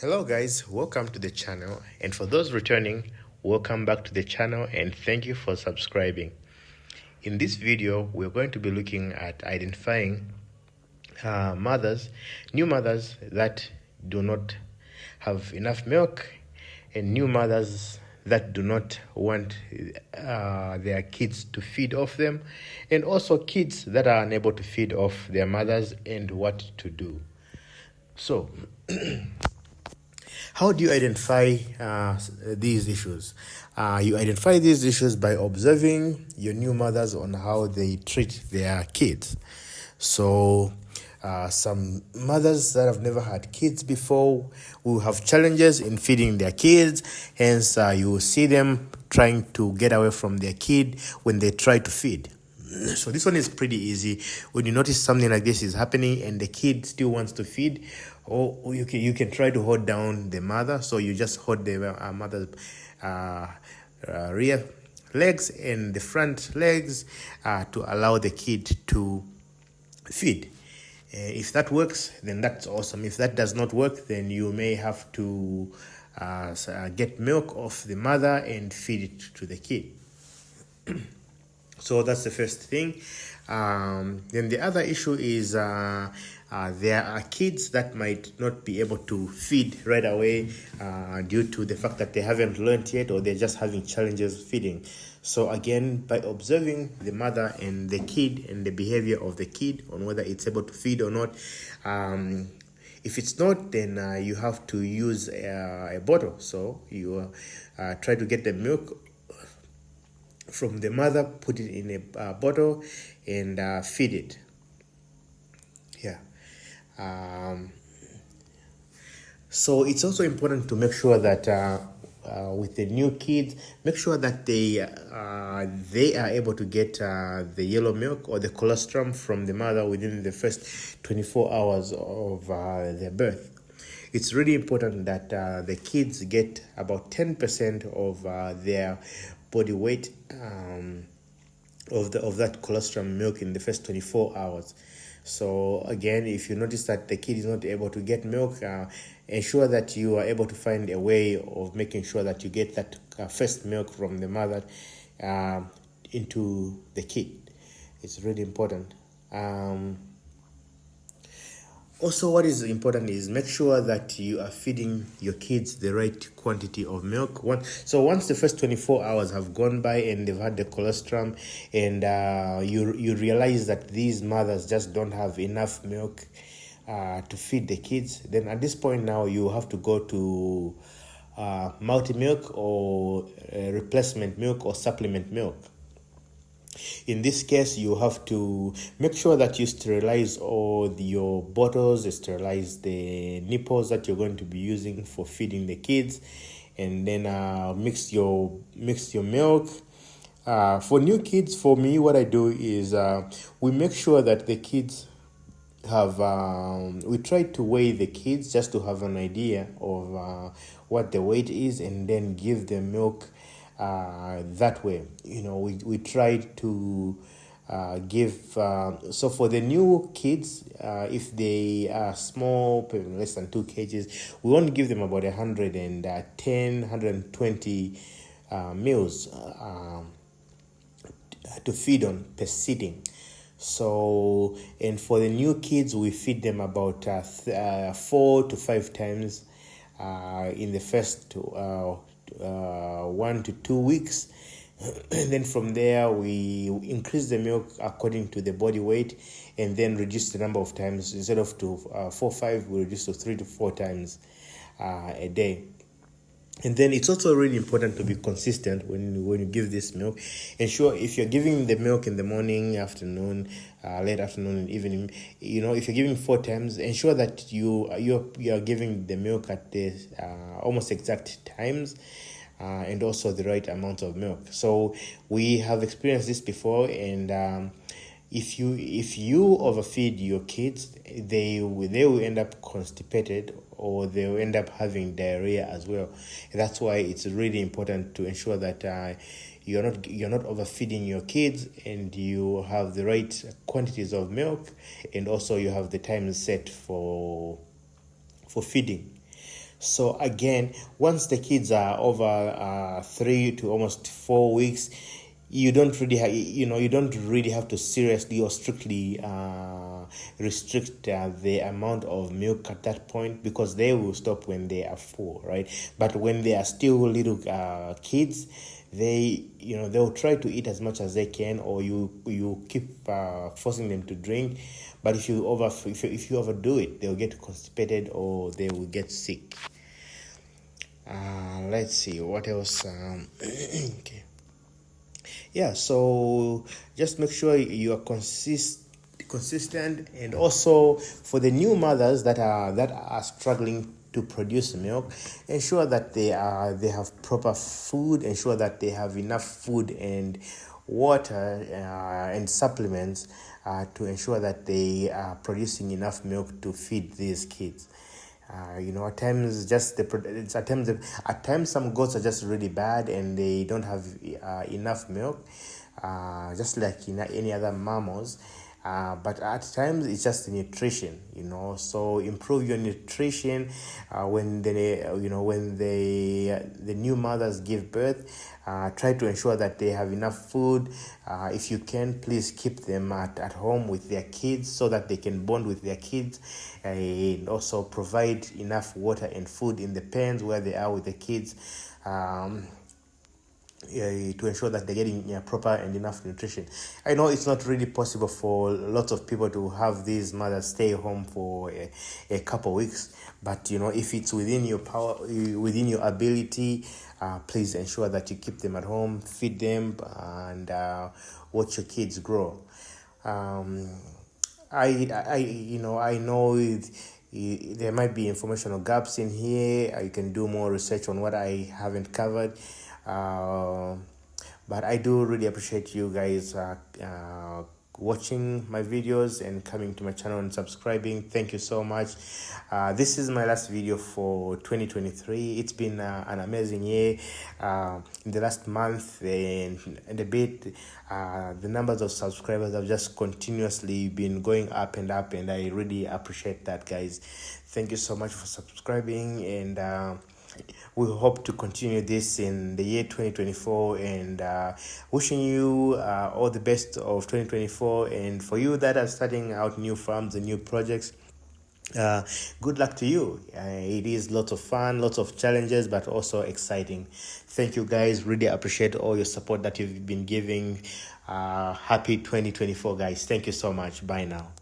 Hello guys, welcome to the channel, and for those returning, welcome back to the channel and thank you for subscribing. In this video, we're going to be looking at identifying new mothers that do not have enough milk, and new mothers that do not want their kids to feed off them, and also kids that are unable to feed off their mothers and what to do. So, how do you identify these issues? You identify these issues by observing your new mothers on how they treat their kids. So, some mothers that have never had kids before will have challenges in feeding their kids. Hence, you will see them trying to get away from their kid when they try to feed. So this one is pretty easy. When you notice something like this is happening and the kid still wants to feed, or you can try to hold down the mother. So you just hold the mother's rear legs and the front legs to allow the kid to feed. If that works, then that's awesome. If that does not work, then you may have to get milk off the mother and feed it to the kid. So that's the first thing. Then the other issue is there are kids that might not be able to feed right away due to the fact that they haven't learned yet, or they're just having challenges feeding. So again, by observing the mother and the kid and the behavior of the kid on whether it's able to feed or not, if it's not, then you have to use a bottle. So you try to get the milk from the mother, put it in a bottle, and feed it. Yeah. So it's also important to make sure that with the new kids, make sure that they are able to get the yellow milk or the colostrum from the mother within the first 24 hours of their birth. It's really important that the kids get about 10% of their body weight of that colostrum milk in the first 24 hours. So again, if you notice that the kid is not able to get milk, ensure that you are able to find a way of making sure that you get that first milk from the mother into the kid. It's really important. Also, what is important is make sure that you are feeding your kids the right quantity of milk. So once the first 24 hours have gone by and they've had the colostrum, and you realize that these mothers just don't have enough milk to feed the kids, then at this point now you have to go to multi-milk or replacement milk or supplement milk. In this case, you have to make sure that you sterilize all your bottles, sterilize the nipples that you're going to be using for feeding the kids, and then mix your milk. For new kids, for me, what I do is we make sure that the kids have we try to weigh the kids just to have an idea of what the weight is, and then give them milk that way. We try to give so for the new kids, if they are small, less than 2 kgs, we want to give them about 120 meals to feed on per sitting. So, and for the new kids, we feed them about 4 to 5 times in the first 1 to 2 weeks. And then from there, we increase the milk according to the body weight, and then reduce the number of times. Instead of 4 or 5, we reduce to 3 to 4 times a day. And then it's also really important to be consistent when you give this milk. Ensure if you're giving the milk in the morning, afternoon, late afternoon, and evening, if you're giving 4 times, ensure that you are giving the milk at the almost exact times, and also the right amount of milk. So we have experienced this before, and if you overfeed your kids, they will end up constipated, or they will end up having diarrhea as well. And that's why it's really important to ensure that you're not overfeeding your kids, and you have the right quantities of milk, and also you have the time set for feeding. So again, once the kids are over 3 to almost 4 weeks, you don't really you don't really have to seriously or strictly restrict the amount of milk at that point, because they will stop when they are full, right? But when they are still little kids, they'll try to eat as much as they can, or you keep forcing them to drink. But if you overdo it, they'll get constipated or they will get sick. Let's see what else. Okay. Yeah, so just make sure you are consistent, and also for the new mothers that are struggling to produce milk, ensure that they have proper food, ensure that they have enough food and water and supplements to ensure that they are producing enough milk to feed these kids. At times at times some goats are just really bad and they don't have enough milk, just like in any other mammals. But at times it's just the nutrition, so improve your nutrition when the new mothers give birth. Try to ensure that they have enough food. If you can, please keep them at home with their kids so that they can bond with their kids, and also provide enough water and food in the pens where they are with the kids. To ensure that they're getting proper and enough nutrition. I know it's not really possible for lots of people to have these mothers stay home for a couple weeks, but if it's within your power, within your ability, please ensure that you keep them at home, feed them, and watch your kids grow. I know there might be informational gaps in here. You can do more research on what I haven't covered. But I do really appreciate you guys watching my videos and coming to my channel and subscribing. Thank you so much. This is my last video for 2023. It's been an amazing year. In the last month and a bit, the numbers of subscribers have just continuously been going up and up, and I really appreciate that, guys. Thank you so much for subscribing, and we hope to continue this in the year 2024, and wishing you all the best of 2024. And for you that are starting out new farms and new projects, good luck to you. It is lots of fun, lots of challenges, but also exciting. Thank you, guys. Really appreciate all your support that you've been giving. Happy 2024, guys. Thank you so much. Bye now.